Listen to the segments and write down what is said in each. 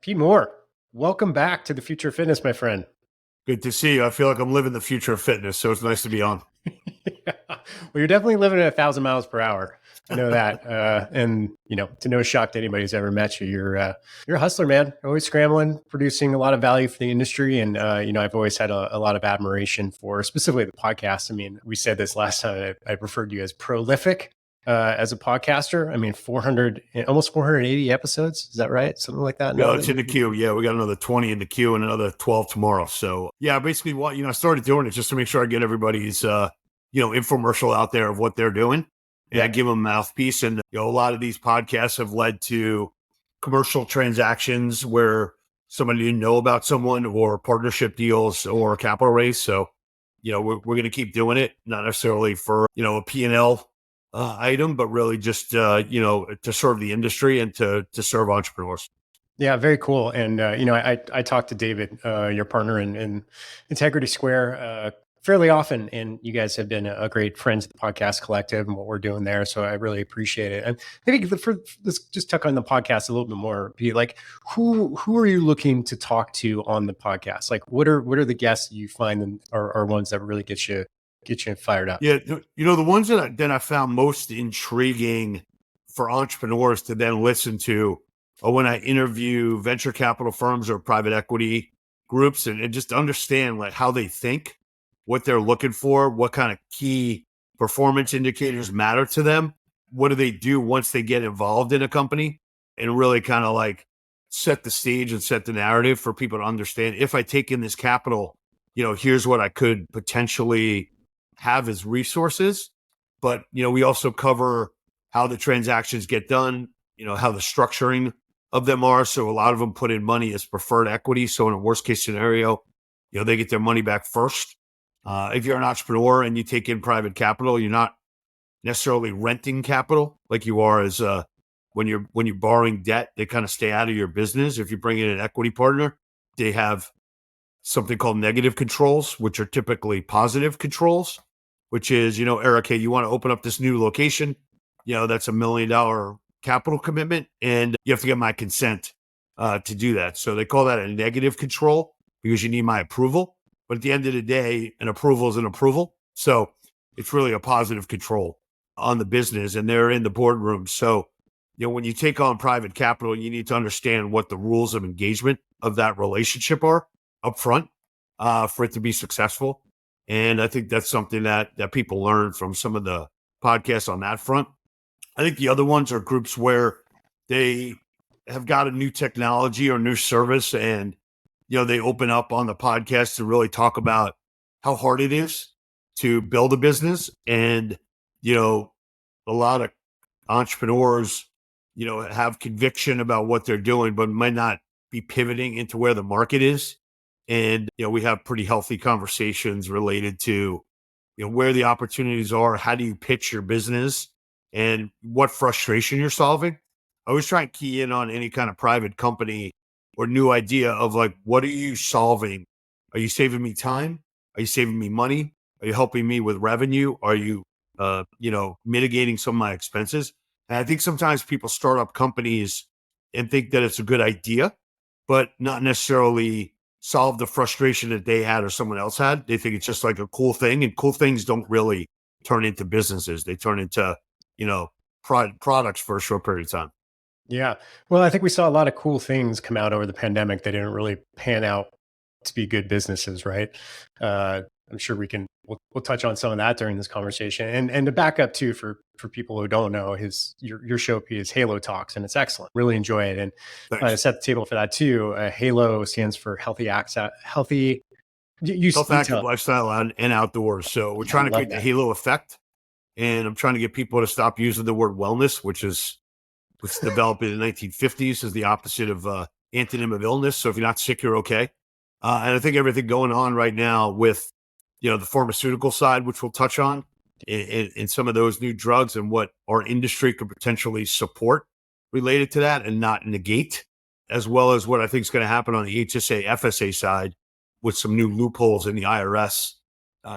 Pete Moore, welcome back to the Future of Fitness, my friend. Good to see you. I feel like I'm living the future of fitness, so it's nice to be on. Yeah. Well, you're definitely living at 1,000 miles per hour. I know that, and to no shock to anybody who's ever met you, you're a hustler, man. Always scrambling, producing a lot of value for the industry, and I've always had a lot of admiration for specifically the podcast. I mean, we said this last time. I referred to you as prolific as a podcaster. I mean, 400, almost 480 episodes. Is that right? Something like that. Yeah, Now it's in the that queue. Yeah, we got another 20 in the queue and another 12 tomorrow. So yeah, basically I started doing it just to make sure I get everybody's infomercial out there of what they're doing. And I yeah, give them a mouthpiece. And a lot of these podcasts have led to commercial transactions where somebody didn't know about someone, or partnership deals, or a capital raise. So, we're going to keep doing it, not necessarily for, a P&L item, but really just, to serve the industry and to serve entrepreneurs. Yeah, very cool. And I talk to David, your partner in Integrity Square, fairly often, and you guys have been a great friends of the podcast collective and what we're doing there. So I really appreciate it. And maybe let's just talk on the podcast a little bit more. Pete, like, who are you looking to talk to on the podcast? Like, what are the guests you find are ones that really get you fired up? Yeah, the ones that I found most intriguing for entrepreneurs to then listen to are when I interview venture capital firms or private equity groups, and just understand like how they think, what they're looking for, what kind of key performance indicators matter to them, what do they do once they get involved in a company, and really kind of like set the stage and set the narrative for people to understand, if I take in this capital, here's what I could potentially have as resources. But, we also cover how the transactions get done, how the structuring of them are. So a lot of them put in money as preferred equity. So in a worst case scenario, they get their money back first. If you're an entrepreneur and you take in private capital, you're not necessarily renting capital like you are as when you're borrowing debt. They kind of stay out of your business. If you bring in an equity partner, they have something called negative controls, which are typically positive controls, which is, Eric, hey, you want to open up this new location? That's $1 million capital commitment, and you have to get my consent to do that. So they call that a negative control because you need my approval. But at the end of the day, an approval is an approval. So it's really a positive control on the business, and they're in the boardroom. So, when you take on private capital, you need to understand what the rules of engagement of that relationship are up front for it to be successful. And I think that's something that people learn from some of the podcasts on that front. I think the other ones are groups where they have got a new technology or new service, and they open up on the podcast to really talk about how hard it is to build a business. And a lot of entrepreneurs have conviction about what they're doing, but might not be pivoting into where the market is. And we have pretty healthy conversations related to where the opportunities are, how do you pitch your business, and what frustration you're solving. I always try and key in on any kind of private company or new idea of like, what are you solving? Are you saving me time? Are you saving me money? Are you helping me with revenue? Are you mitigating some of my expenses? And I think sometimes people start up companies and think that it's a good idea, but not necessarily solve the frustration that they had or someone else had. They think it's just like a cool thing, and cool things don't really turn into businesses. They turn into, products for a short period of time. Yeah. Well, I think we saw a lot of cool things come out over the pandemic that didn't really pan out to be good businesses, right? I'm sure we'll touch on some of that during this conversation. And to back up too, for people who don't know, your show is Halo Talks, and it's excellent. Really enjoy it. And to Thanks. set the table for that too, Halo stands for healthy access, healthy. Health, You active tell. lifestyle, and outdoors. So we're Yeah, I trying to love create the that. halo effect. And I'm trying to get people to stop using the word wellness, which was developed in the 1950s as the opposite of antonym of illness. So if you're not sick, you're okay. And I think everything going on right now with, the pharmaceutical side, which we'll touch on, in some of those new drugs and what our industry could potentially support related to that and not negate, as well as what I think is going to happen on the HSA, FSA side with some new loopholes in the IRS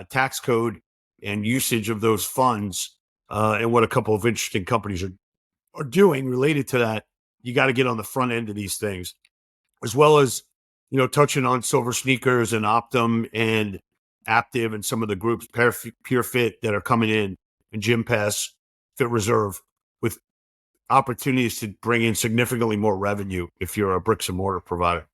tax code and usage of those funds, and what a couple of interesting companies are doing related to that. You got to get on the front end of these things. as well as, touching on Silver Sneakers and Optum and Active and some of the groups, Pure Fit, that are coming in, and Gym Pass, Fit Reserve, with opportunities to bring in significantly more revenue if you're a bricks and mortar provider.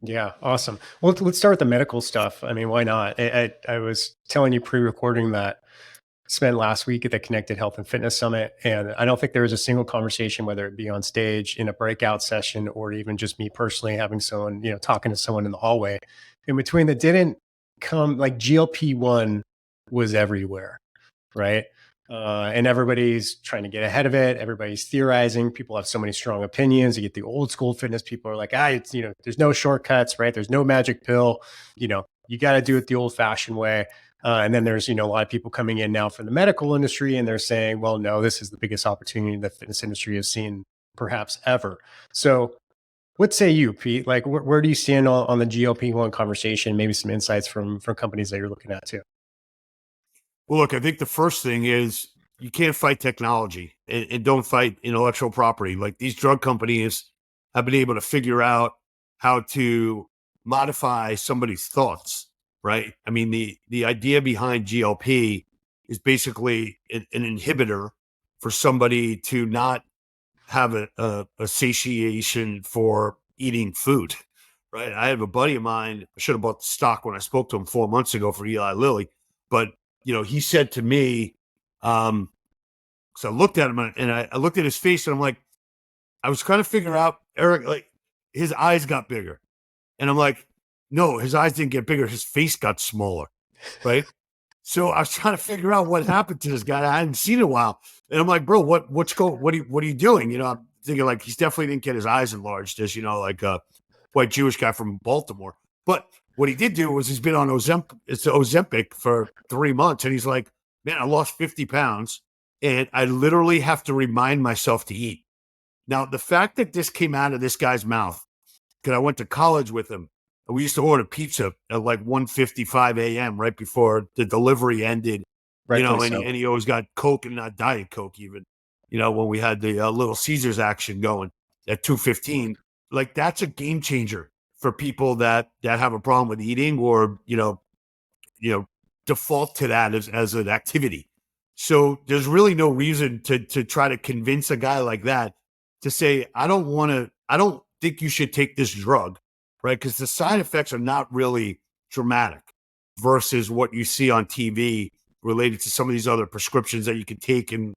Yeah, awesome. Well, let's start with the medical stuff. I mean, why not? I was telling you pre-recording that I spent last week at the Connected Health and Fitness Summit, and I don't think there was a single conversation, whether it be on stage, in a breakout session, or even just me personally having someone, talking to someone in the hallway, in between, that didn't come like GLP-1 was everywhere, right? And everybody's trying to get ahead of it. Everybody's theorizing. People have so many strong opinions. You get the old school fitness people are like, it's, there's no shortcuts, right? There's no magic pill. You got to do it the old fashioned way. And then there's, a lot of people coming in now from the medical industry, and they're saying, well, no, this is the biggest opportunity the fitness industry has seen perhaps ever. So what say you, Pete? Like, where do you stand on the GLP-1 conversation? Maybe some insights from companies that you're looking at too. Well, look, I think the first thing is you can't fight technology, and don't fight intellectual property. Like, these drug companies have been able to figure out how to modify somebody's thoughts, right? I mean, the idea behind GLP is basically an inhibitor for somebody to not have a satiation for eating food, right? I have a buddy of mine, I should have bought the stock when I spoke to him 4 months ago for Eli Lilly, but he said to me, so I looked at him and I looked at his face, and I'm like, I was trying to figure out, Eric, like, his eyes got bigger. And I'm like, no, his eyes didn't get bigger. His face got smaller. Right. So I was trying to figure out what happened to this guy. I hadn't seen in a while. And I'm like, bro, what are you doing? I'm thinking, like, he's definitely didn't get his eyes enlarged, as like a white Jewish guy from Baltimore. But what he did do was he's been on Ozempic for 3 months, and he's like, man, I lost 50 pounds, and I literally have to remind myself to eat. Now, the fact that this came out of this guy's mouth, because I went to college with him, and we used to order pizza at like 1:55 a.m. right before the delivery ended, Rightfully so. and he always got Coke and not Diet Coke even, when we had the Little Caesars action going at 2:15. Like, that's a game changer for people that have a problem with eating, or, default to that as an activity. So there's really no reason to try to convince a guy like that to say, I don't think you should take this drug, right? Because the side effects are not really dramatic versus what you see on TV related to some of these other prescriptions that you can take. And,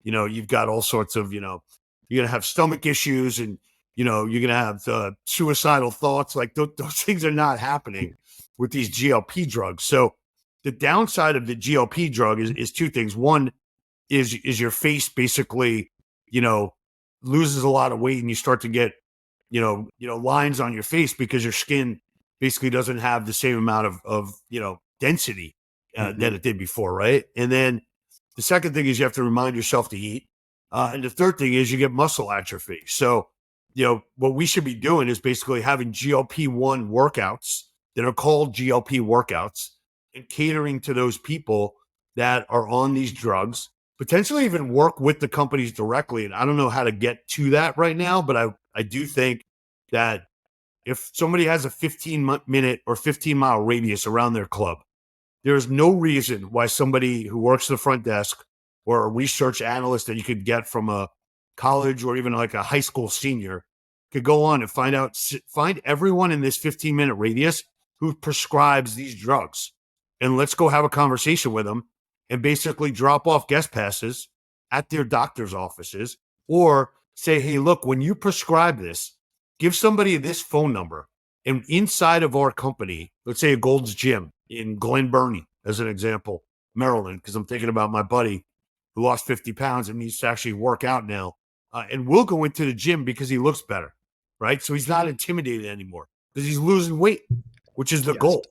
you've got all sorts of, you're going to have stomach issues, and, you're going to have suicidal thoughts. Like, those things are not happening with these GLP drugs. So the downside of the GLP drug is two things. One is your face basically, loses a lot of weight, and you start to get, lines on your face because your skin basically doesn't have the same amount of density that it did before, right? And then the second thing is you have to remind yourself to eat. And the third thing is you get muscle atrophy. So, what we should be doing is basically having GLP-1 workouts that are called GLP workouts, and catering to those people that are on these drugs, potentially even work with the companies directly. And I don't know how to get to that right now, but I do think that if somebody has a 15-minute or 15-mile radius around their club, there's no reason why somebody who works the front desk, or a research analyst that you could get from a college or even like a high school senior, could go on and find everyone in this 15-minute radius who prescribes these drugs. And let's go have a conversation with them, and basically drop off guest passes at their doctor's offices, or say, hey, look, when you prescribe this, give somebody this phone number. And inside of our company, let's say a Gold's Gym in Glen Burnie, as an example, Maryland, because I'm thinking about my buddy who lost 50 pounds and needs to actually work out now. And we'll go into the gym because he looks better, right? So he's not intimidated anymore because he's losing weight, which is the goal.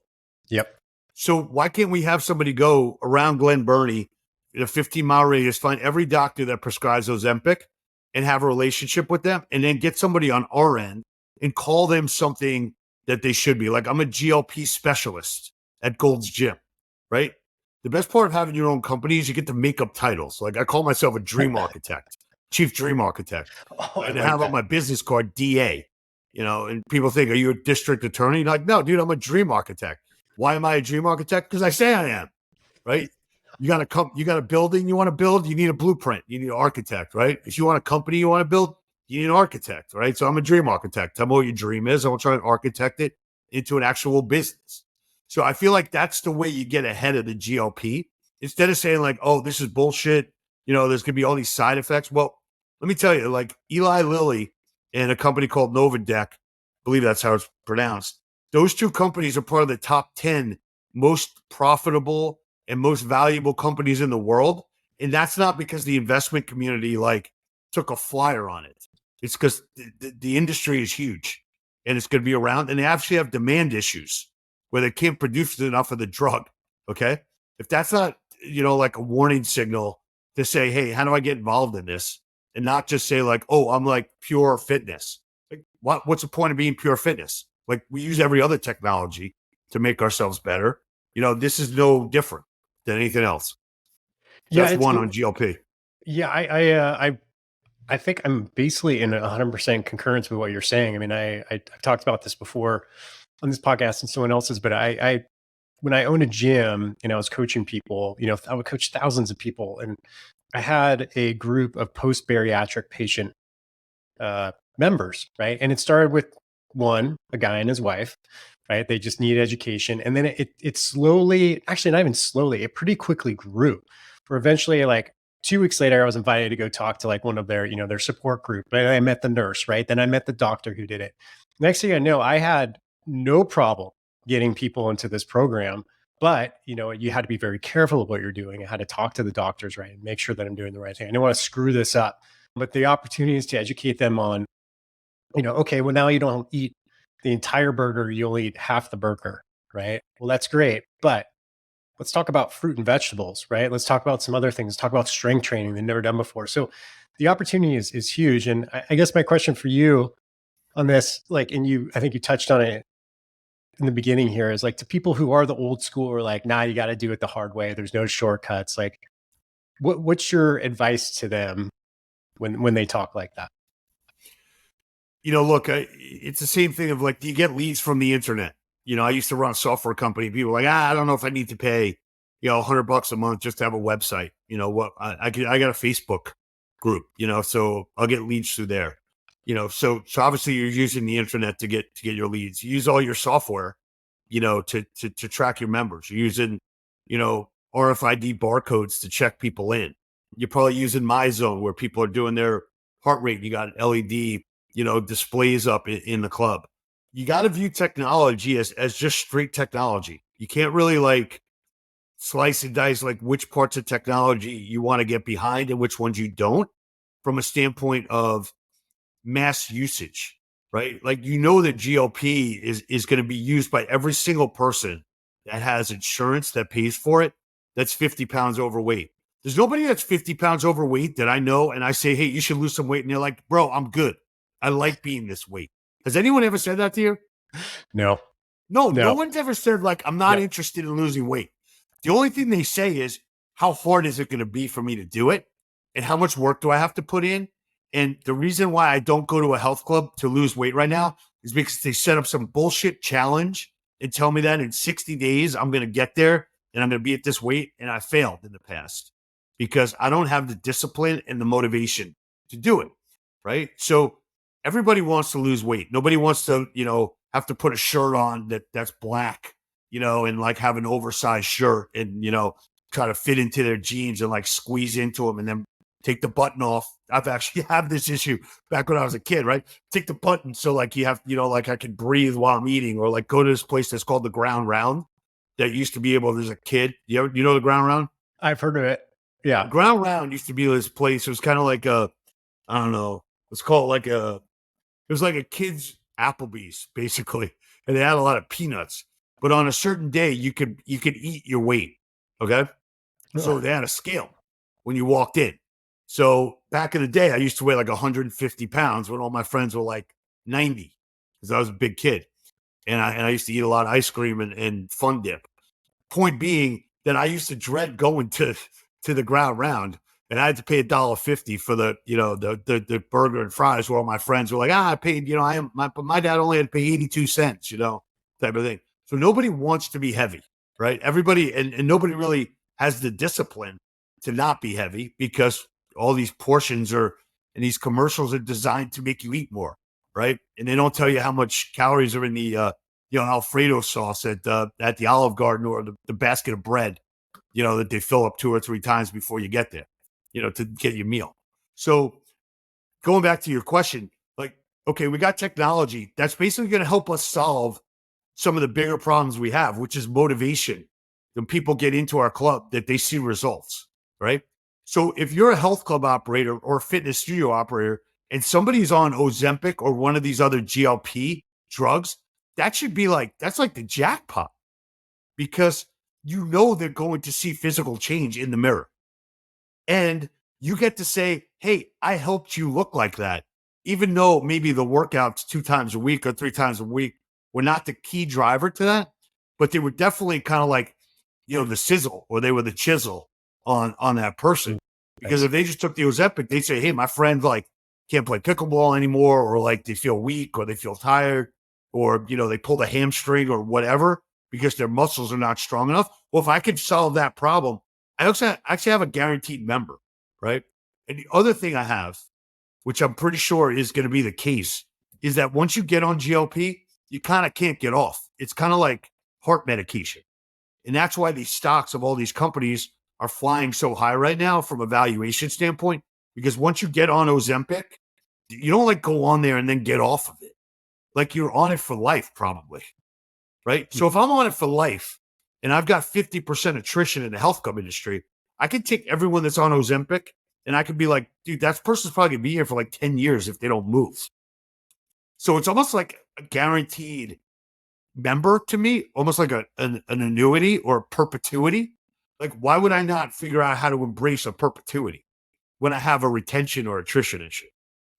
Yep. So why can't we have somebody go around Glen Burnie in a 15-mile radius, find every doctor that prescribes Ozempic, and have a relationship with them, and then get somebody on our end and call them something that they should be. Like, I'm a GLP specialist at Gold's Gym, right? The best part of having your own company is you get to make up titles. Like, I call myself a dream architect, chief dream architect. Oh, And I have on my business card DA. And people think, are you a district attorney? Like, no, dude, I'm a dream architect. Why am I a dream architect? Because I say I am, right? You got a building you want to build, you need a blueprint, you need an architect, right? If you want a company you want to build, you need an architect, right? So I'm a dream architect. Tell me what your dream is. I'll try and architect it into an actual business. So I feel like that's the way you get ahead of the GLP. Instead of saying like, oh, this is bullshit, there's gonna be all these side effects. Well, let me tell you, like Eli Lilly and a company called Novadeck, I believe that's how it's pronounced. Those two companies are part of the top 10 most profitable and most valuable companies in the world. And that's not because the investment community like took a flyer on it. It's because the industry is huge and it's going to be around, and they actually have demand issues where they can't produce enough of the drug. Okay. If that's not, like a warning signal to say, hey, how do I get involved in this? And not just say like, oh, I'm like pure fitness. Like, what's the point of being pure fitness? Like, we use every other technology to make ourselves better. This is no different than anything else. So Yeah, that's one on GLP. yeah. I think I'm basically in 100% concurrence with what you're saying. I mean, I've talked about this before on this podcast and someone else's, but I when I owned a gym and I was coaching people, I would coach thousands of people, and I had a group of post bariatric patient members, right? And it started with a guy and his wife, right? They just need education, and then it slowly, actually not even slowly, it pretty quickly grew. For eventually, like 2 weeks later, I was invited to go talk to like one of their support group. And I met the nurse, right? Then I met the doctor who did it. Next thing I know, I had no problem getting people into this program. But you had to be very careful of what you're doing. I had to talk to the doctors, right, and make sure that I'm doing the right thing. I didn't want to screw this up. But the opportunities to educate them on, okay, well, now you don't eat the entire burger, you'll eat half the burger, right? Well, that's great. But let's talk about fruit and vegetables, right? Let's talk about some other things. Talk about strength training they've never done before. So the opportunity is huge. And I guess my question for you on this, like, I think you touched on it in the beginning here, is like, to people who are the old school, or like, nah, you got to do it the hard way. There's no shortcuts. Like, what's your advice to them when they talk like that? Look, it's the same thing of like, do you get leads from the internet? I used to run a software company. People were like, I don't know if I need to pay, $100 a month just to have a website. What I got a Facebook group, so I'll get leads through there. So obviously you're using the internet to get your leads. You use all your software, to track your members. You're using, RFID barcodes to check people in. You're probably using Malzone where people are doing their heart rate. You got LED, displays up in the club. You got to view technology as just straight technology. You can't really like slice and dice like which parts of technology you want to get behind and which ones you don't, from a standpoint of mass usage, right? Like, that GLP is going to be used by every single person that has insurance that pays for it, that's 50 pounds overweight. There's nobody that's 50 pounds overweight that I know, and I say, hey, you should lose some weight. And they're like, bro, I'm good. I like being this weight. Has anyone ever said that to you? No, No no, one's ever said, like, I'm not no. interested in losing weight. The only thing they say is, how hard is it going to be for me to do it? And how much work do I have to put in? And the reason why I don't go to a health club to lose weight right now is because they set up some bullshit challenge and tell me that in 60 days, I'm going to get there and I'm going to be at this weight. And I failed in the past because I don't have the discipline and the motivation to do it. Right. So everybody wants to lose weight. Nobody wants to, have to put a shirt on that's black, and like have an oversized shirt and, try to fit into their jeans and like squeeze into them and then take the button off. I've actually had this issue back when I was a kid, right? Take the button so like you have, like I can breathe while I'm eating, or like go to this place that's called the Ground Round that used to be able, there's a kid. You know the Ground Round? I've heard of it. Yeah. The Ground Round used to be this place. It was kind of like I don't know, let's call it like it was like a kid's Applebee's, basically. And they had a lot of peanuts. But on a certain day, you could eat your weight. Okay. So they had a scale when you walked in. So back in the day, I used to weigh like 150 pounds when all my friends were like 90, because I was a big kid. And I used to eat a lot of ice cream and fun dip. Point being that I used to dread going to the Ground Round and I had to pay $1.50 for the burger and fries. Where all my friends were like, I paid, but my dad only had to pay 82 cents, type of thing. So nobody wants to be heavy, right? Everybody, and nobody really has the discipline to not be heavy, because all these portions and these commercials are designed to make you eat more, right? And they don't tell you how much calories are in the Alfredo sauce at the Olive Garden, or the basket of bread, that they fill up 2 or 3 times before you get there, to get your meal. So going back to your question, like, okay, we got technology that's basically going to help us solve some of the bigger problems we have, which is motivation. When people get into our club, that they see results, right? So if you're a health club operator or a fitness studio operator, and somebody's on Ozempic or one of these other GLP drugs, that's like the jackpot, because they're going to see physical change in the mirror. And you get to say, hey, I helped you look like that. Even though maybe the workouts 2 times a week or 3 times a week were not the key driver to that, but they were definitely kind of like, the sizzle, or they were the chisel on that person. Because if they just took the Ozempic, they'd say, hey, my friend can't play pickleball anymore, or like they feel weak, or they feel tired, or, they pulled a hamstring or whatever because their muscles are not strong enough. Well, if I could solve that problem, I actually have a guaranteed member, right? And the other thing I have, which I'm pretty sure is going to be the case, is that once you get on GLP, you kind of can't get off. It's kind of like heart medication. And that's why these stocks of all these companies are flying so high right now from a valuation standpoint, because once you get on Ozempic, you don't go on there and then get off of it. Like, you're on it for life, probably, right? So if I'm on it for life and I've got 50% attrition in the health club industry, I can take everyone that's on Ozempic and I could be like, dude, that person's probably going to be here for like 10 years if they don't move. So it's almost like a guaranteed member to me, almost like an annuity or perpetuity. Like, why would I not figure out how to embrace a perpetuity when I have a retention or attrition issue?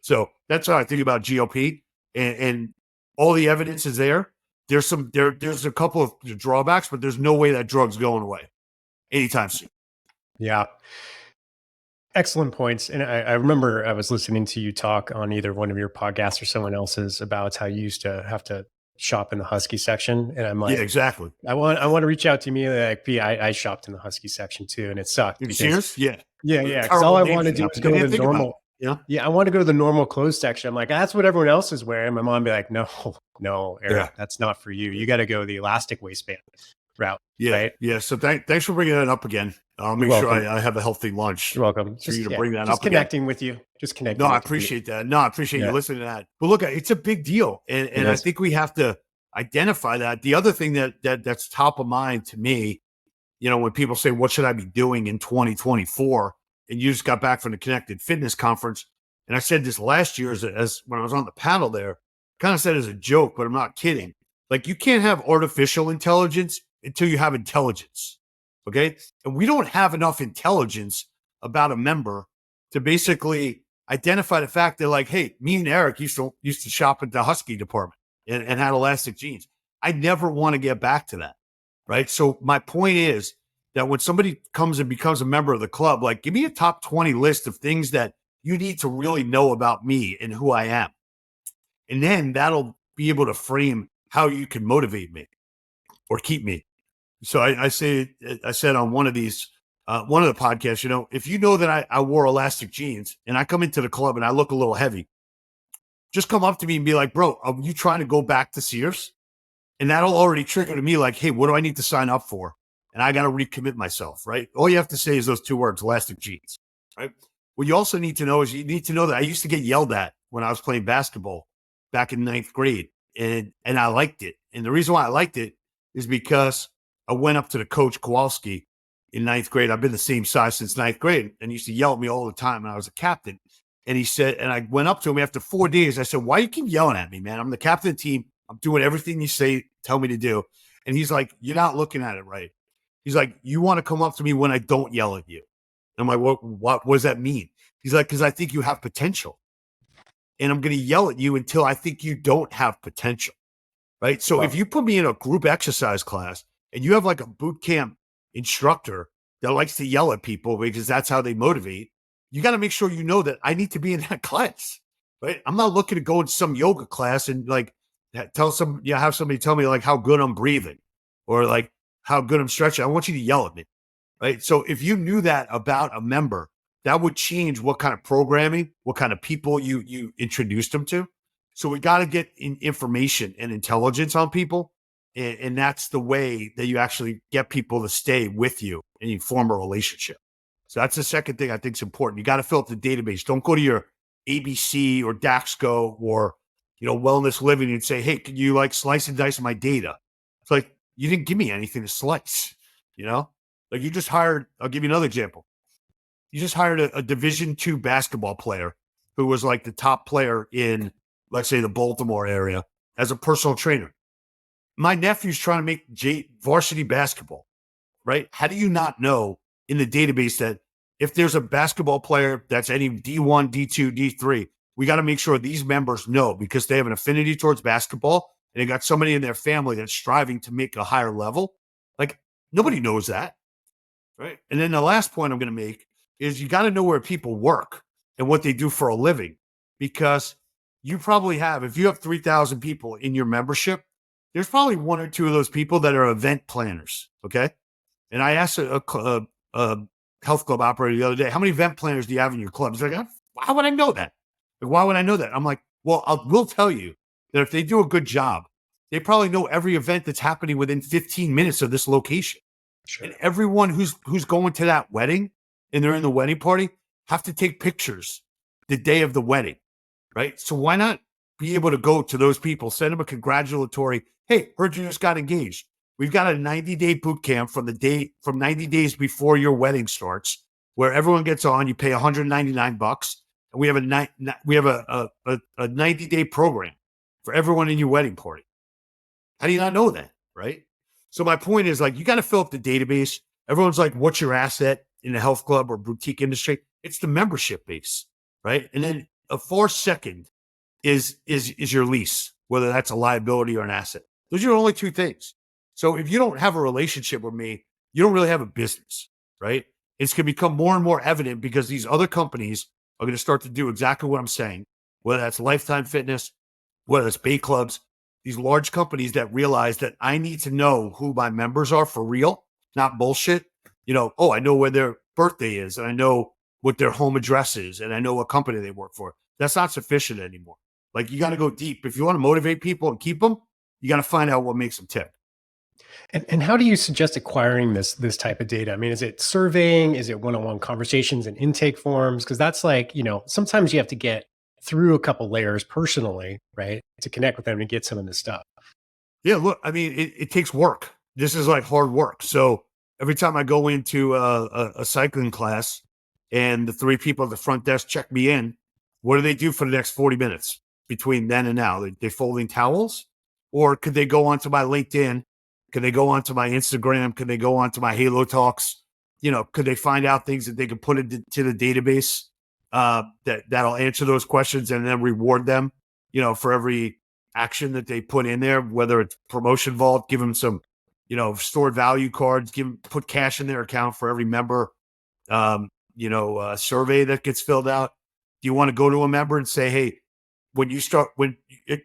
So that's how I think about GLP, and all the evidence is there. There's a couple of drawbacks, but there's no way that drug's going away anytime soon. Yeah. Excellent points. And I remember I was listening to you talk on either one of your podcasts or someone else's about how you used to have to shop in the Husky section. And I'm like, yeah, exactly. I want to reach out to me. Like, P, I shopped in the Husky section too, and it sucked. Serious? Yeah. Yeah. Because all I want to do is go to the normal. Yeah, I want to go to the normal clothes section. I'm like, that's what everyone else is wearing. My mom be like, no, Eric, that's not for you. You got to go the elastic waistband route. Yeah. Right? Yeah. So thanks for bringing that up again. I'll make sure I have a healthy lunch. You're welcome. For you to bring that up. Just connecting with you. Just connecting. No, I appreciate that. No, I appreciate you listening to that. But look, it's a big deal. And I think we have to identify that. The other thing that's top of mind to me, when people say, what should I be doing in 2024? And you just got back from the Connected Fitness Conference. And I said this last year as when I was on the panel there, kind of said as a joke, but I'm not kidding. Like, you can't have artificial intelligence until you have intelligence. Okay. And we don't have enough intelligence about a member to basically identify the fact that, like, hey, me and Eric used to shop at the Husky department and had elastic jeans. I never want to get back to that. Right. So my point is that when somebody comes and becomes a member of the club, like, give me a top 20 list of things that you need to really know about me and who I am. And then that'll be able to frame how you can motivate me or keep me. So I said on one of the podcasts, if you know that I wore elastic jeans and I come into the club and I look a little heavy, just come up to me and be like, bro, are you trying to go back to Sears? And that'll already trigger to me like, hey, what do I need to sign up for? And I got to recommit myself, right? All you have to say is those 2 words, elastic jeans, right? What you also need to know is you need to know that I used to get yelled at when I was playing basketball back in 9th grade. And I liked it. And the reason why I liked it is because I went up to the coach Kowalski in 9th grade. I've been the same size since 9th grade, and he used to yell at me all the time. And I was a captain. And he said, and I went up to him after 4 days. I said, why do you keep yelling at me, man? I'm the captain of the team. I'm doing everything you tell me to do. And he's like, you're not looking at it right. He's like, you want to come up to me when I don't yell at you. And I'm like, what does that mean? He's like, because I think you have potential. And I'm going to yell at you until I think you don't have potential. Right. So if you put me in a group exercise class and you have like a boot camp instructor that likes to yell at people because that's how they motivate, you got to make sure you know that I need to be in that class, right? I'm not looking to go into some yoga class and like have somebody tell me like how good I'm breathing or like how good I'm stretching. I want you to yell at me, right? So if you knew that about a member, that would change what kind of programming, what kind of people you introduced them to. So we got to get information and intelligence on people. And that's the way that you actually get people to stay with you and you form a relationship. So that's the second thing I think is important. You got to fill up the database. Don't go to your ABC or Daxco or, Wellness Living and say, hey, can you like slice and dice my data? It's like, you didn't give me anything to slice, like you just hired, I'll give you another example. You just hired a Division II basketball player who was like the top player in, let's say, the Baltimore area as a personal trainer. My nephew's trying to make varsity basketball, right? How do you not know in the database that if there's a basketball player that's any D1, D2, D3, we got to make sure these members know because they have an affinity towards basketball and they got somebody in their family that's striving to make a higher level. Like nobody knows that, right? And then the last point I'm going to make is you got to know where people work and what they do for a living because you probably have, if you have 3,000 people in your membership, there's probably one or two of those people that are event planners. Okay. And I asked a health club operator the other day, how many event planners do you have in your club? He's like, how would I know that? Like, why would I know that? I'm like, well, we'll tell you that if they do a good job, they probably know every event that's happening within 15 minutes of this location. Sure. And everyone who's going to that wedding and they're in the wedding party have to take pictures the day of the wedding, right? So why not be able to go to those people, send them a congratulatory, hey, heard you just got engaged. We've got a 90-day boot camp from 90 days before your wedding starts, where everyone gets on. You pay $199, and we have a 90-day program for everyone in your wedding party. How do you not know that, right? So my point is, like, you got to fill up the database. Everyone's like, what's your asset in the health club or boutique industry? It's the membership base, right? And then a fourth second is your lease, whether that's a liability or an asset. Those are the only two things. So if you don't have a relationship with me, you don't really have a business, right? It's going to become more and more evident because these other companies are going to start to do exactly what I'm saying, whether that's Lifetime Fitness, whether it's Bay Clubs, these large companies that realize that I need to know who my members are for real, not bullshit. I know where their birthday is and I know what their home address is and I know what company they work for. That's not sufficient anymore. Like you got to go deep. If you want to motivate people and keep them, you got to find out what makes them tick. And how do you suggest acquiring this type of data? I mean, is it surveying? Is it one-on-one conversations and intake forms? Because that's like, sometimes you have to get through a couple layers personally, right, to connect with them to get some of this stuff. Yeah, look, I mean, it takes work. This is like hard work. So every time I go into a cycling class and the three people at the front desk check me in, what do they do for the next 40 minutes between then and now? They folding towels? Or could they go onto my LinkedIn? Could they go onto my Instagram? Could they go onto my Halo Talks? Could they find out things that they could put into the database that'll answer those questions and then reward them, for every action that they put in there, whether it's promotion vault, give them some, stored value cards, put cash in their account for every member, survey that gets filled out. Do you want to go to a member and say, hey,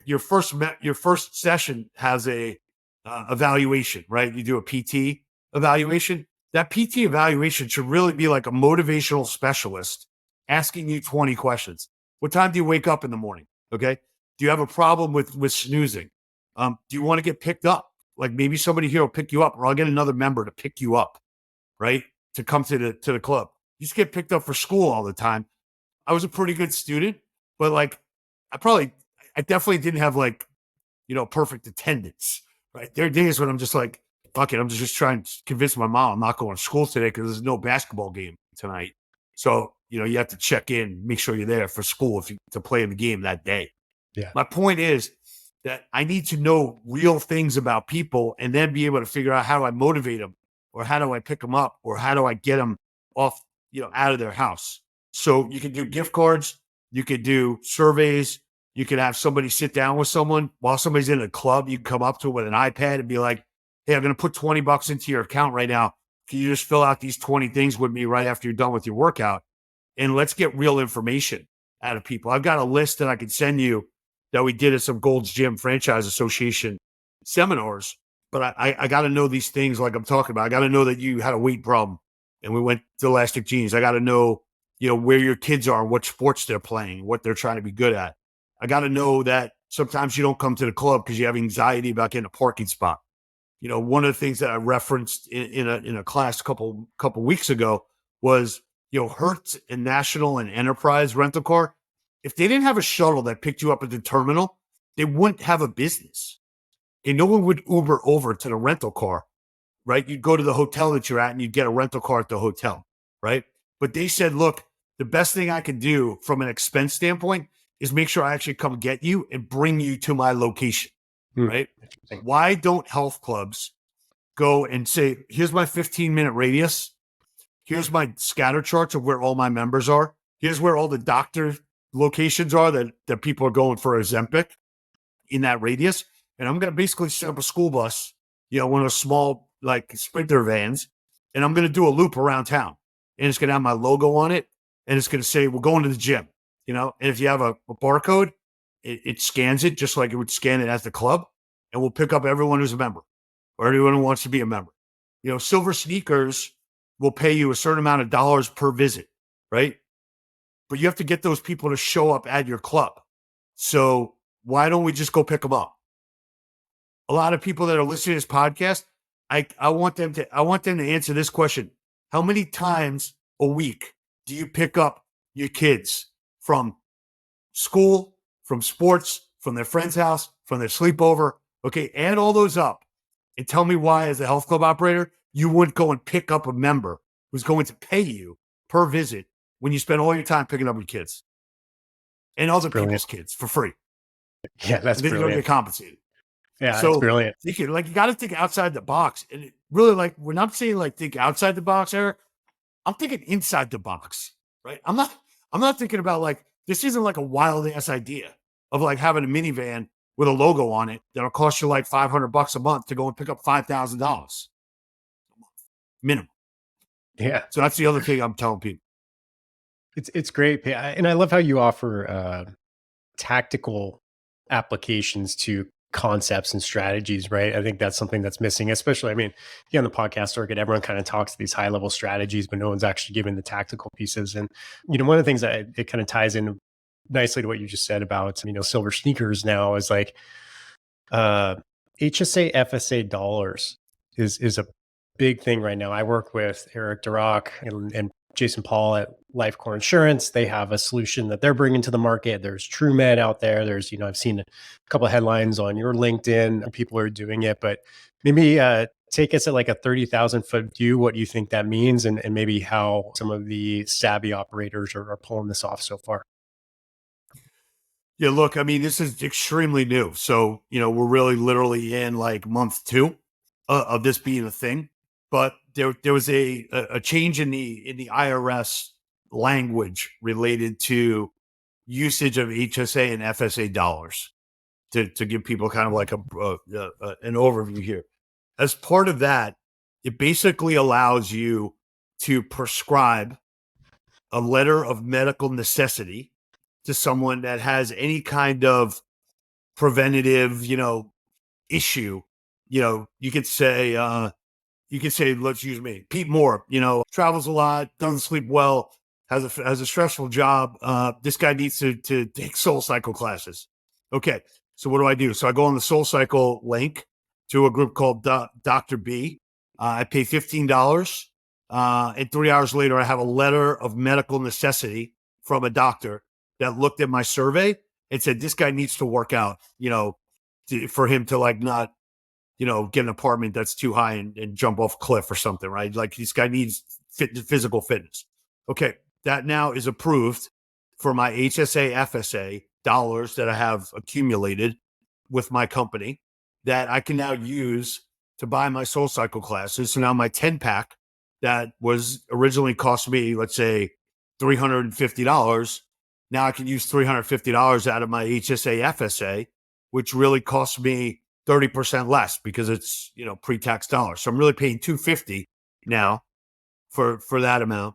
your first session has a evaluation, right? You do a PT evaluation. That PT evaluation should really be like a motivational specialist asking you 20 questions. What time do you wake up in the morning? Okay. Do you have a problem with snoozing? Do you want to get picked up? Like maybe somebody here will pick you up, or I'll get another member to pick you up, right? To come to the club. You just get picked up for school all the time. I was a pretty good student, but like I definitely didn't have like, perfect attendance, right? There are days when I'm just like, fuck it, I'm just trying to convince my mom I'm not going to school today because there's no basketball game tonight. So, you have to check in, make sure you're there for school to play in the game that day. Yeah. My point is that I need to know real things about people and then be able to figure out how do I motivate them, or how do I pick them up, or how do I get them off, out of their house. So you can do gift cards, you could do surveys, you could have somebody sit down with someone while somebody's in a club. You can come up to them with an iPad and be like, hey, I'm going to put $20 into your account right now. Can you just fill out these 20 things with me right after you're done with your workout? and let's get real information out of people. I've got a list that I can send you that we did at some Gold's Gym Franchise Association seminars. But I got to know these things like I'm talking about. I got to know that you had a weight problem and we went to Elastic Jeans. I got to know, where your kids are, what sports they're playing, what they're trying to be good at. I got to know that sometimes you don't come to the club because you have anxiety about getting a parking spot. One of the things that I referenced in a class a couple weeks ago was, Hertz and National and Enterprise rental car. If they didn't have a shuttle that picked you up at the terminal, they wouldn't have a business. And no one would Uber over to the rental car, right? You'd go to the hotel that you're at and you'd get a rental car at the hotel, right? But they said, look, the best thing I can do from an expense standpoint is make sure I actually come get you and bring you to my location, right? Why don't health clubs go and say, here's my 15-minute radius. Here's my scatter charts of where all my members are. Here's where all the doctor locations are that people are going for Ozempic in that radius. And I'm going to basically set up a school bus, one of those small like Sprinter vans, and I'm going to do a loop around town. And it's going to have my logo on it. And it's going to say, we're going to the gym, and if you have a barcode, it scans it just like it would scan it at the club. And we'll pick up everyone who's a member or everyone who wants to be a member. Silver Sneakers will pay you a certain amount of dollars per visit, right? But you have to get those people to show up at your club. So why don't we just go pick them up? A lot of people that are listening to this podcast, I want them to answer this question. How many times a week do you pick up your kids from school, from sports, from their friend's house, from their sleepover? Okay, add all those up and tell me why, as a health club operator, you wouldn't go and pick up a member who's going to pay you per visit when you spend all your time picking up your kids and other people's kids for free. Yeah, that's brilliant. You don't get compensated. Yeah, so, that's brilliant. You got to think outside the box. And really, when I'm saying think outside the box, Eric, I'm thinking inside the box, right? I'm not thinking about this isn't like a wild ass idea of having a minivan with a logo on it that'll cost you $500 a month to go and pick up $5,000 minimum. Yeah. So that's the other thing I'm telling people. It's great. And I love how you offer tactical applications to concepts and strategies, right? I think that's something that's missing, especially, on the podcast circuit, everyone kind of talks these high level strategies, but no one's actually given the tactical pieces. And, one of the things that it kind of ties in nicely to what you just said about, Silver Sneakers now is HSA, FSA dollars is a big thing right now. I work with Eric Durock and Jason Paul at Lifecore Insurance. They have a solution that they're bringing to the market. There's TrueMed out there. There's, I've seen a couple of headlines on your LinkedIn. People are doing it, but maybe take us at a 30,000 foot view. What do you think that means? And maybe how some of the savvy operators are pulling this off so far. Yeah, look, this is extremely new. So, we're really literally in month 2 of this being a thing. But there was a change in the IRS language related to usage of HSA and FSA dollars to give people kind of an overview here. As part of that, it basically allows you to prescribe a letter of medical necessity to someone that has any kind of preventative, issue. You could say, let's use me, Pete Moore, travels a lot, doesn't sleep well, has a stressful job. This guy needs to take Soul Cycle classes. Okay. So what do I do? So I go on the Soul Cycle link to a group called Dr. B. I pay $15. And 3 hours later, I have a letter of medical necessity from a doctor that looked at my survey and said, this guy needs to work out, for him to not, get an apartment that's too high and jump off a cliff or something, right? This guy needs physical fitness. Okay. That now is approved for my HSA, FSA dollars that I have accumulated with my company that I can now use to buy my Soul Cycle classes. So now my 10-pack that was originally cost me, let's say $350. Now I can use $350 out of my HSA, FSA, which really costs me 30% less because it's, pre-tax dollars. So I'm really paying $250 now for that amount.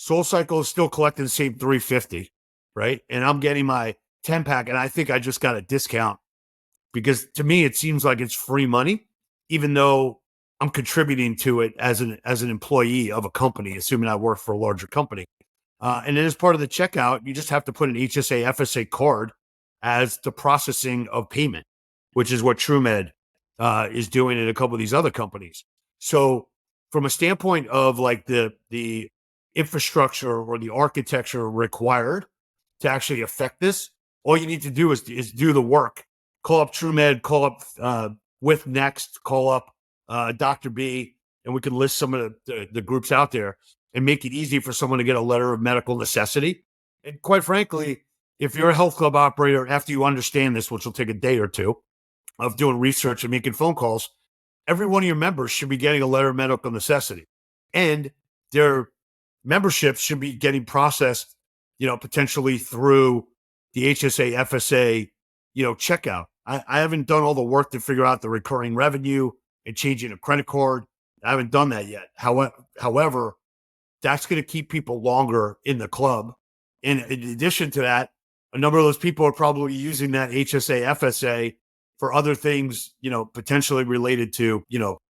Soul Cycle is still collecting the same 350, right? And I'm getting my 10 pack, and I think I just got a discount because to me it seems like it's free money, even though I'm contributing to it as an employee of a company, assuming I work for a larger company. And then as part of the checkout, you just have to put an HSA FSA card as the processing of payment, which is what TrueMed is doing at a couple of these other companies. So from a standpoint of like the infrastructure or the architecture required to actually affect this, all you need to do is do the work. Call up TrueMed, call up with Next, call up Dr. B, and we can list some of the groups out there and make it easy for someone to get a letter of medical necessity. And quite frankly, if you're a health club operator, after you understand this, which will take a day or two of doing research and making phone calls, every one of your members should be getting a letter of medical necessity. And their membership should be getting processed, potentially through the HSA, FSA, checkout. I haven't done all the work to figure out the recurring revenue and changing a credit card. I haven't done that yet. However, that's going to keep people longer in the club. And in addition to that, a number of those people are probably using that HSA, FSA for other things, potentially related to,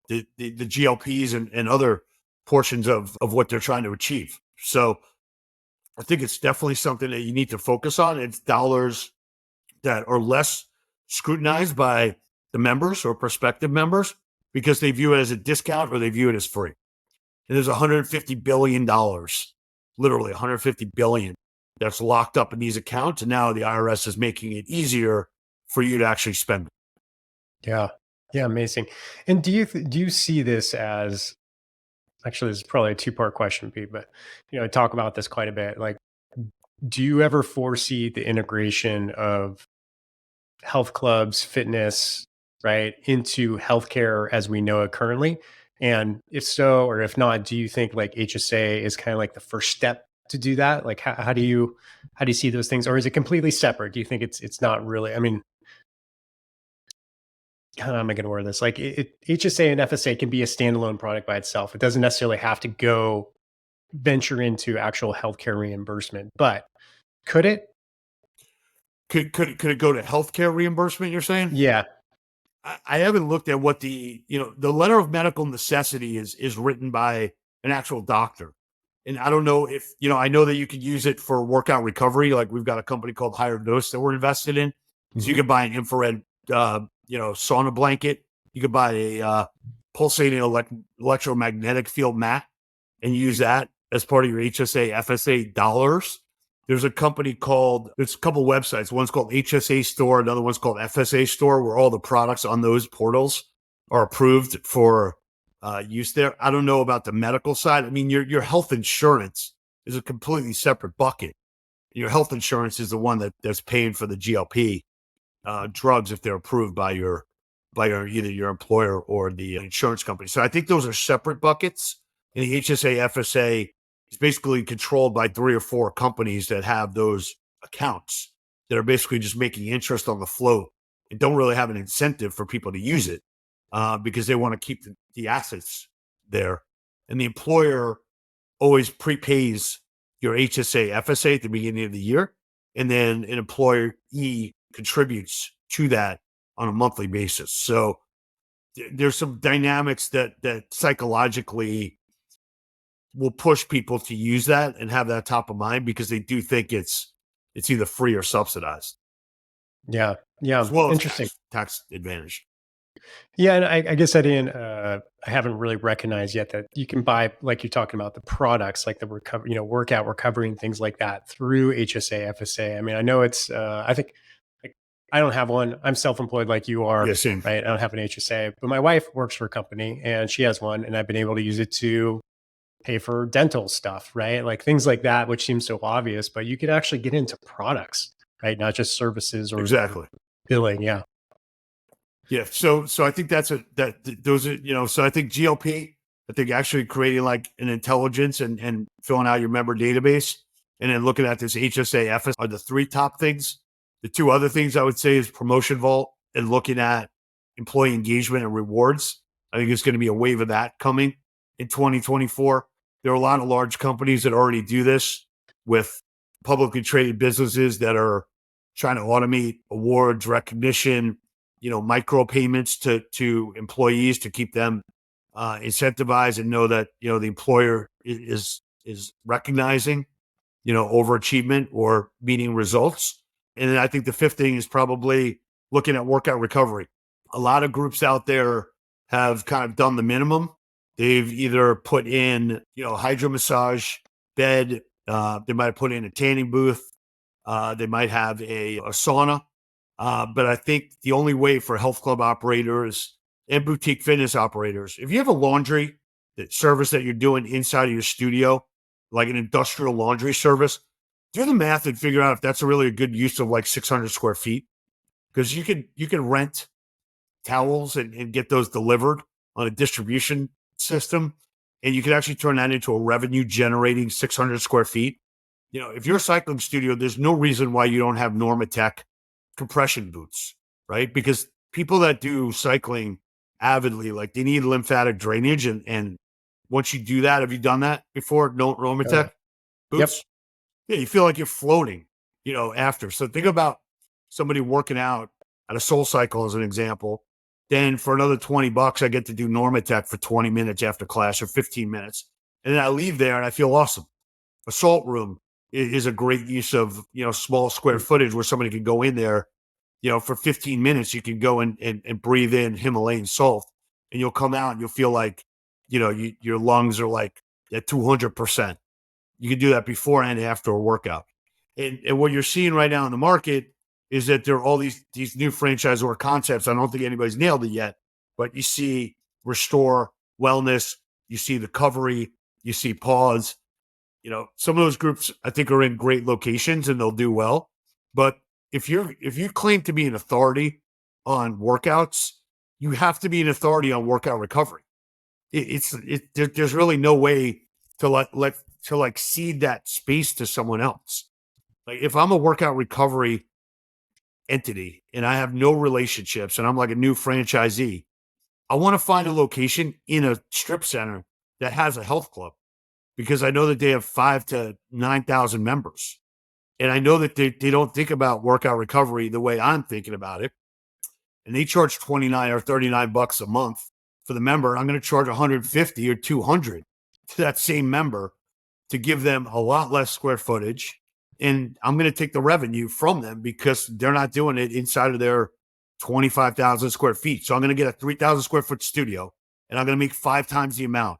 the GLPs and other portions of what they're trying to achieve. So I think it's definitely something that you need to focus on. It's dollars that are less scrutinized by the members or prospective members because they view it as a discount or they view it as free. And there's $150 billion, literally $150 billion that's locked up in these accounts. And now the IRS is making it easier for you to actually spend it. Yeah. Yeah. Amazing. And do you see this as, actually, this is probably a two-part question, Pete, but, I talk about this quite a bit. Like, do you ever foresee the integration of health clubs, fitness, right, into healthcare as we know it currently? And if so, or if not, do you think like HSA is kind of like the first step to do that? Like, how do you see those things, or is it completely separate? Do you think it's not really? I mean, how am I going to word this? Like, HSA and FSA can be a standalone product by itself. It doesn't necessarily have to go venture into actual healthcare reimbursement, but could it? Could it go to healthcare reimbursement, you're saying? Yeah. I haven't looked at what the letter of medical necessity is written by an actual doctor. And I don't know if, I know that you could use it for workout recovery. Like we've got a company called Higher Dose that we're invested in. So you could buy an infrared, sauna blanket. You could buy a pulsating electromagnetic field mat and use that as part of your HSA, FSA dollars. There's a company there's a couple websites. One's called HSA Store. Another one's called FSA Store, where all the products on those portals are approved for use there. I don't know about the medical side. I mean, your health insurance is a completely separate bucket. Your health insurance is the one that's paying for the GLP drugs if they're approved by either your employer or the insurance company. So I think those are separate buckets. And the HSA, FSA is basically controlled by 3 or 4 companies that have those accounts that are basically just making interest on the float and don't really have an incentive for people to use it because they want to keep the assets there. And the employer always prepays your HSA, FSA at the beginning of the year. And then an employee contributes to that on a monthly basis. So there's some dynamics that psychologically will push people to use that and have that top of mind because they do think it's either free or subsidized. Yeah. Yeah. As well as Interesting. tax advantage. Yeah, and I guess I haven't really recognized yet that you can buy, like you're talking about, the products like the workout recovery and things like that through HSA, FSA. I mean, I know it's, I think, like, I don't have one. I'm self-employed like you are, Yeah, same. right? I don't have an HSA, but my wife works for a company and she has one, and I've been able to use it to pay for dental stuff, right? Like things like that, which seems so obvious, but you could actually get into products, right? Not just services or Exactly. billing. Yeah. Yeah. So I think those are, so I think GLP, I think actually creating like an intelligence and filling out your member database and then looking at this HSA, FS are the 3 top things. The 2 other things I would say is Promotion Vault and looking at employee engagement and rewards. I think there's going to be a wave of that coming in 2024. There are a lot of large companies that already do this with publicly traded businesses that are trying to automate awards, recognition, micro payments to employees to keep them incentivized and know that the employer is recognizing overachievement or meeting results. And then I think the fifth thing is probably looking at workout recovery. A lot of groups out there have kind of done the minimum. They've either put in, hydro massage bed. They might have put in a tanning booth. They might have a sauna. But I think the only way for health club operators and boutique fitness operators, if you have a laundry service that you're doing inside of your studio, like an industrial laundry service, do the math and figure out if that's really a good use of like 600 square feet. Because you can rent towels and get those delivered on a distribution system. And you can actually turn that into a revenue generating 600 square feet. If you're a cycling studio, there's no reason why you don't have Normatec compression boots, right? Because people that do cycling avidly, like they need lymphatic drainage. And once you do that, have you done that before? No Normatec boots? Yep. Yeah, you feel like you're floating, after. So think about somebody working out at a Soul Cycle as an example. Then for another $20, I get to do Normatec for 20 minutes after class or 15 minutes. And then I leave there and I feel awesome. A salt room is a great use of, small square footage where somebody can go in there, for 15 minutes, you can go and breathe in Himalayan salt and you'll come out and you'll feel like, your lungs are like at 200%. You can do that before and after a workout. And what you're seeing right now in the market is that there are all these new franchisor concepts. I don't think anybody's nailed it yet, but you see Restore, Wellness, you see the Recovery, you see Pause. Some of those groups I think are in great locations and they'll do well. But if you claim to be an authority on workouts, you have to be an authority on workout recovery. There's really no way to cede that space to someone else. Like if I'm a workout recovery entity and I have no relationships and I'm like a new franchisee, I want to find a location in a strip center that has a health club because I know that they have 5,000 to 9,000 members. And I know that they don't think about workout recovery the way I'm thinking about it. And they charge 29 or 39 bucks a month for the member. I'm going to charge 150 or 200 to that same member to give them a lot less square footage. And I'm going to take the revenue from them because they're not doing it inside of their 25,000 square feet. So I'm going to get a 3,000 square foot studio and I'm going to make 5 times the amount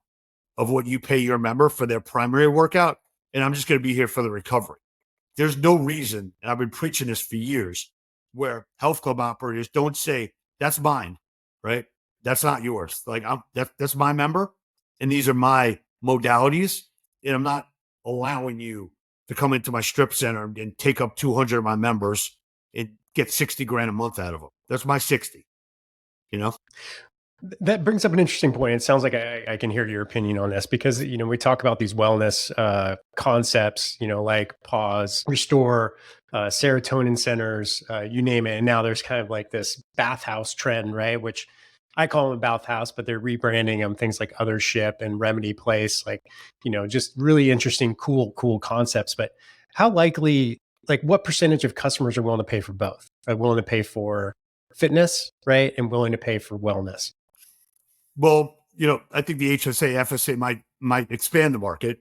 of what you pay your member for their primary workout. And I'm just going to be here for the recovery. There's no reason, and I've been preaching this for years, where health club operators don't say, that's mine, right? That's not yours. Like that's my member. And these are my modalities. And I'm not allowing you to come into my strip center and take up 200 of my members and get 60 grand a month out of them. That's my 60, you know? That brings up an interesting point. It sounds like I can hear your opinion on this because, we talk about these wellness concepts, like Pause, Restore, serotonin centers, you name it. And now there's kind of like this bathhouse trend, right? Which I call them a bathhouse, but they're rebranding them, things like Othership and Remedy Place, like, just really interesting, cool concepts. But how likely, like what percentage of customers are willing to pay for both? Are willing to pay for fitness, right? And willing to pay for wellness? Well, I think the HSA, FSA might expand the market,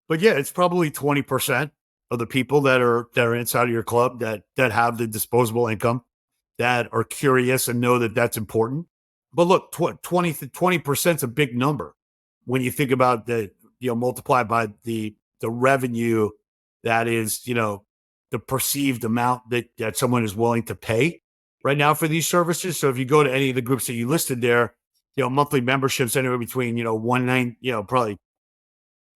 but yeah, it's probably 20% of the people that are inside of your club that have the disposable income that are curious and know that that's important. But look, 20% is a big number when you think about multiply by the revenue that is, the perceived amount that someone is willing to pay right now for these services. So if you go to any of the groups that you listed there, monthly memberships anywhere between, 190, probably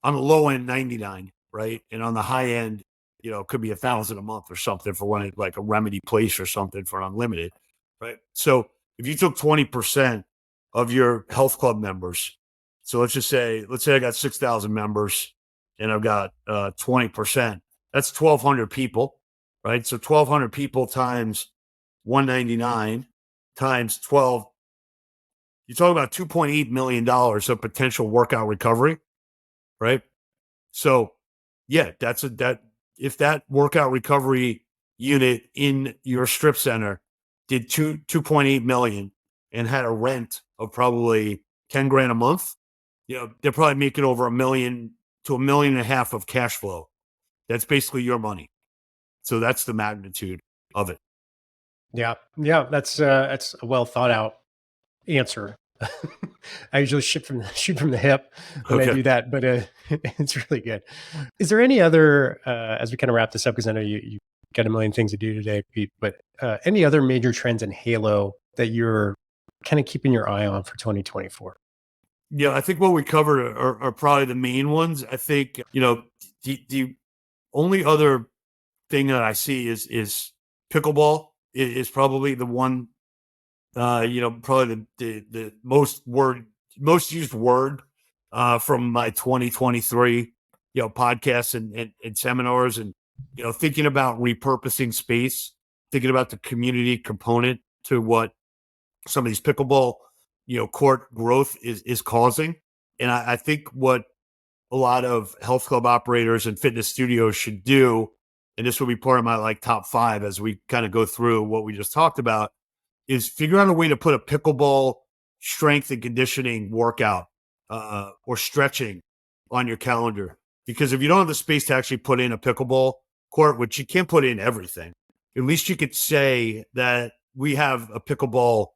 on the low end, 99, right? And on the high end, it could be 1,000 a month or something for one, like a Remedy Place or something for unlimited, right? So if you took 20% of your health club members, so let's say I got 6,000 members and I've got 20%, that's 1,200 people, right? So 1,200 people times 199 times 12, you're talking about $2.8 million of potential workout recovery. right? So yeah, if that workout recovery unit in your strip center did 2.8 million and had a rent of probably 10 grand a month, they're probably making over $1 million to $1.5 million of cash flow. That's basically your money. So that's the magnitude of it. Yeah. Yeah. That's a well thought out answer. I usually shoot from the hip when I Okay. do that, but it's really good. Is there any other, as we kind of wrap this up, because I know you got a million things to do today, Pete, but any other major trends in Halo that you're kind of keeping your eye on for 2024? Yeah, I think what we covered are probably the main ones. I think, the only other thing that I see is pickleball is probably the one, probably the most used word from my 2023, podcasts and seminars, and, thinking about repurposing space, thinking about the community component to what some of these pickleball, court growth is causing. And I think what a lot of health club operators and fitness studios should do, and this will be part of my like top 5 as we kind of go through what we just talked about, is figure out a way to put a pickleball strength and conditioning workout or stretching on your calendar. Because if you don't have the space to actually put in a pickleball court, which you can't put in everything, at least you could say that we have a pickleball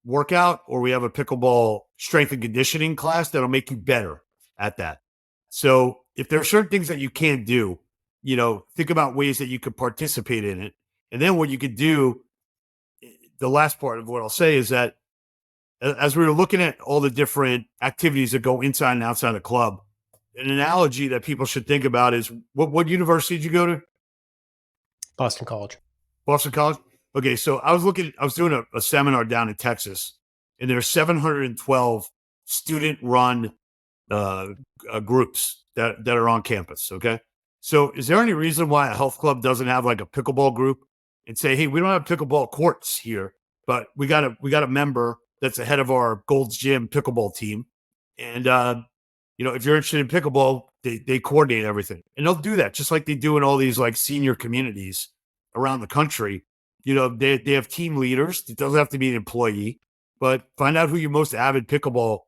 workout or we have a pickleball strength and conditioning class that'll make you better at that. So if there are certain things that you can't do, think about ways that you could participate in it. And then what you could do, the last part of what I'll say is that as we were looking at all the different activities that go inside and outside the club, an analogy that people should think about is what university did you go to? Boston College. Boston College? Okay, so I was doing a seminar down in Texas, and there are 712 student-run groups that are on campus. Okay, so is there any reason why a health club doesn't have like a pickleball group and say, hey, we don't have pickleball courts here, but we got a member that's the head of our Gold's Gym pickleball team, and if you're interested in pickleball, they coordinate everything, and they'll do that just like they do in all these like senior communities around the country. They have team leaders. It doesn't have to be an employee, but find out who your most avid pickleball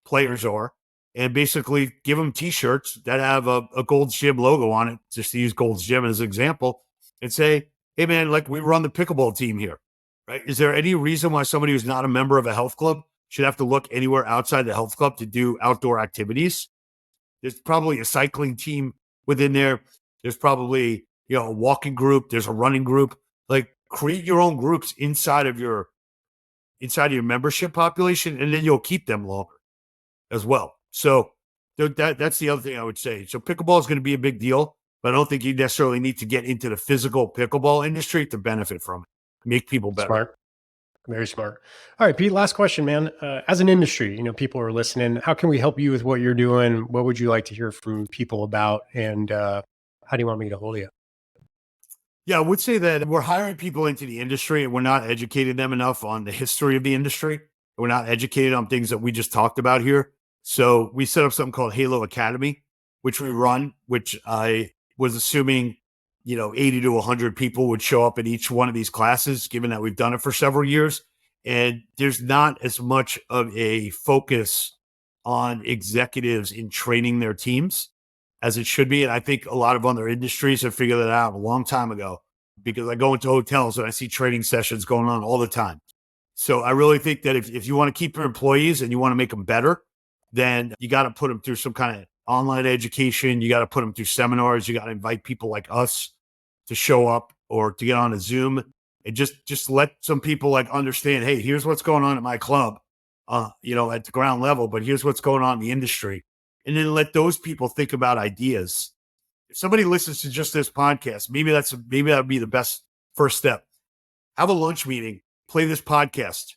players are and basically give them t-shirts that have a Gold's Gym logo on it, just to use Gold's Gym as an example, and say, hey man, like we run the pickleball team here, right? Is there any reason why somebody who's not a member of a health club should have to look anywhere outside the health club to do outdoor activities? There's probably a cycling team within there. There's probably, a walking group. There's a running group. Like create your own groups inside of your membership population, and then you'll keep them longer as well. So that's the other thing I would say. So pickleball is going to be a big deal, but I don't think you necessarily need to get into the physical pickleball industry to benefit from it. Make people better. Smart. Very smart. All right, Pete, last question, man. As an industry, people are listening. How can we help you with what you're doing? What would you like to hear from people about? And how do you want me to get a hold of you? Yeah, I would say that we're hiring people into the industry and we're not educating them enough on the history of the industry. We're not educated on things that we just talked about here. So we set up something called Halo Academy, which we run, which I was assuming, 80 to 100 people would show up in each one of these classes, given that we've done it for several years. And there's not as much of a focus on executives in training their teams as it should be. And I think a lot of other industries have figured that out a long time ago, because I go into hotels and I see training sessions going on all the time. So I really think that if you want to keep your employees and you want to make them better, then you got to put them through some kind of online education. You got to put them through seminars. You got to invite people like us to show up or to get on a Zoom and just let some people like understand, hey, here's what's going on at my club, at the ground level, but here's what's going on in the industry. And then let those people think about ideas. If somebody listens to just this podcast, maybe that would be the best first step. Have a lunch meeting, play this podcast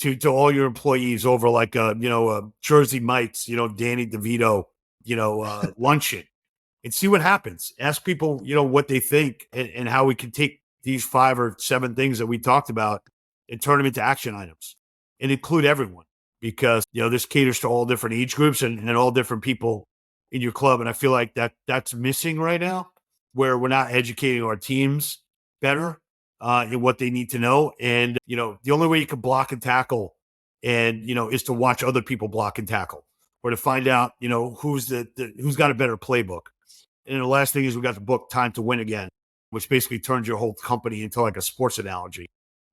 to all your employees over like Jersey Mike's, Danny DeVito, luncheon, and see what happens. Ask people, what they think and how we can take these 5 or 7 things that we talked about and turn them into action items and include everyone, because, this caters to all different age groups and all different people in your club. And I feel like that's missing right now, where we're not educating our teams better in what they need to know. And, the only way you can block and tackle and, is to watch other people block and tackle, or to find out, who's who's got a better playbook. And the last thing is we got the book Time to Win Again, which basically turns your whole company into like a sports analogy,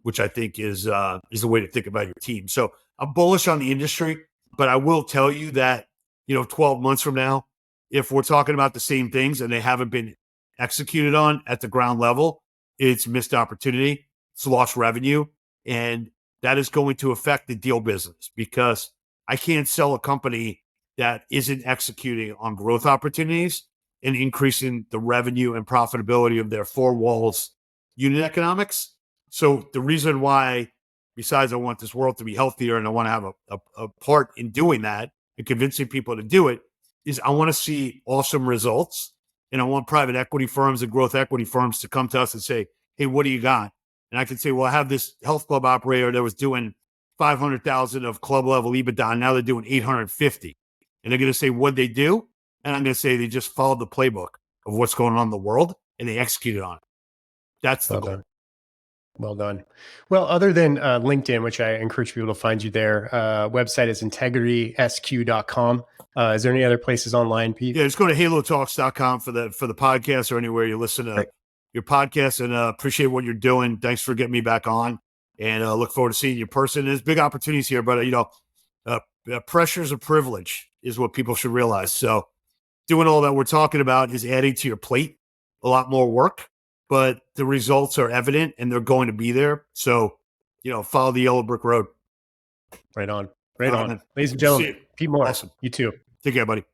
which I think is the way to think about your team. So I'm bullish on the industry, but I will tell you that, 12 months from now, if we're talking about the same things and they haven't been executed on at the ground level, it's missed opportunity, it's lost revenue, and that is going to affect the deal business, because I can't sell a company that isn't executing on growth opportunities and increasing the revenue and profitability of their four walls unit economics. So the reason why, besides I want this world to be healthier and I want to have a part in doing that and convincing people to do it, is I want to see awesome results. And I want private equity firms and growth equity firms to come to us and say, hey, what do you got? And I can say, well, I have this health club operator that was doing 500,000 of club level EBITDA. Now they're doing 850. And they're going to say, what'd they do? And I'm going to say they just followed the playbook of what's going on in the world and they executed on it. That's the goal. Done. Well done. Well, other than LinkedIn, which I encourage people to find you there, website is integritysq.com. Is there any other places online, Pete? Yeah, just go to halotalks.com for the podcast, or anywhere you listen to your podcast, and appreciate what you're doing. Thanks for getting me back on, and look forward to seeing you in person. There's big opportunities here, but pressures of privilege is what people should realize. So doing all that we're talking about is adding to your plate a lot more work, but the results are evident and they're going to be there. So, follow the yellow brick road. Right on. Right on. Ladies and gentlemen, Pete Moore. Awesome. You too. Take care, buddy.